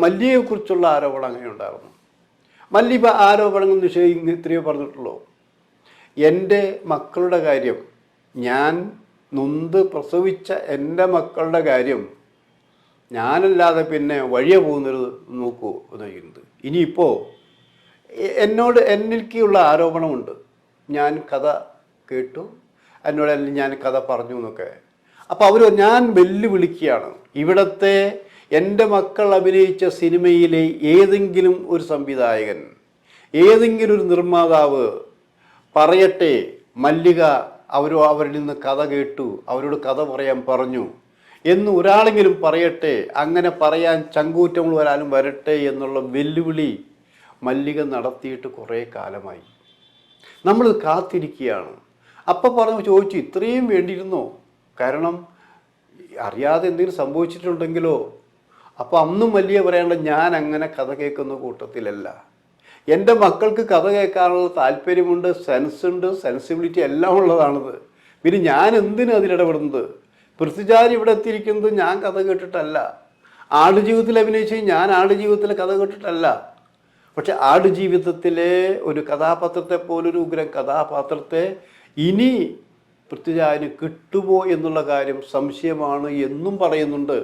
മല്ലിയെക്കുറിച്ചുള്ള ആരോപണം അങ്ങനെ ഉണ്ടായിരുന്നു. മല്ലി ആരോപണങ്ങൾ നിഷേധിക്കുന്ന ഇത്രയോ പറഞ്ഞിട്ടുള്ളൂ. എൻ്റെ മക്കളുടെ കാര്യം, ഞാൻ നൊന്ത് പ്രസവിച്ച എൻ്റെ മക്കളുടെ കാര്യം ഞാനല്ലാതെ പിന്നെ വഴിയെ പോകുന്നൊരു നോക്കൂ എന്ന് ചോദിക്കുന്നത്. ഇനിയിപ്പോൾ എനിക്കുള്ള ആരോപണമുണ്ട്, ഞാൻ കഥ കേട്ടു, എന്നോട് ഞാൻ കഥ പറഞ്ഞു എന്നൊക്കെ. അപ്പോൾ ഞാൻ വെല്ലുവിളിക്കുകയാണ്, ഇവിടുത്തെ എൻ്റെ മക്കൾ അഭിനയിച്ച സിനിമയിലെ ഏതെങ്കിലും ഒരു സംവിധായകൻ, ഏതെങ്കിലും ഒരു നിർമ്മാതാവ് പറയട്ടെ, മല്ലിക അവരിൽ നിന്ന് കഥ കേട്ടു, അവരോട് കഥ പറയാൻ പറഞ്ഞു എന്ന് ഒരാളെങ്കിലും പറയട്ടെ. അങ്ങനെ പറയാൻ ചങ്കൂറ്റമുള്ള ഒരാളും വരട്ടെ എന്നുള്ള വെല്ലുവിളി മല്ലിക നടത്തിയിട്ട് കുറേ കാലമായി. നമ്മൾ കാത്തിരിക്കുകയാണ്. അപ്പം ചോദിച്ചു, ഇത്രയും വേണ്ടിയിരുന്നോ? കാരണം അറിയാതെ എന്തെങ്കിലും സംഭവിച്ചിട്ടുണ്ടെങ്കിലോ? അപ്പോൾ അന്നും മല്ലിക പറയേണ്ട, ഞാൻ അങ്ങനെ കഥ കേൾക്കുന്ന കൂട്ടത്തിലല്ല. എൻ്റെ മക്കൾക്ക് കഥ കേൾക്കാനുള്ള താല്പര്യമുണ്ട്, സെൻസുണ്ട്, സെൻസിബിലിറ്റി എല്ലാം ഉള്ളതാണിത്. പിന്നെ ഞാൻ എന്തിനും അതിലിടപെടുന്നത്? പൃഥ്വിരാജ് ഇവിടെ എത്തിയിരിക്കുന്നത് ഞാൻ കഥ കേട്ടിട്ടല്ല. ആടുജീവിതത്തിൽ അഭിനയിച്ച് ഞാൻ ആടുജീവിതത്തിലെ കഥ കേട്ടിട്ടല്ല. പക്ഷെ ആടുജീവിതത്തിലെ ഒരു കഥാപാത്രത്തെ പോലൊരു ഉഗ്രം കഥാപാത്രത്തെ ഇനി പൃഥ്വിരാജിന് കിട്ടുമോ എന്നുള്ള കാര്യം സംശയമാണ് എന്നും പറയുന്നുണ്ട്.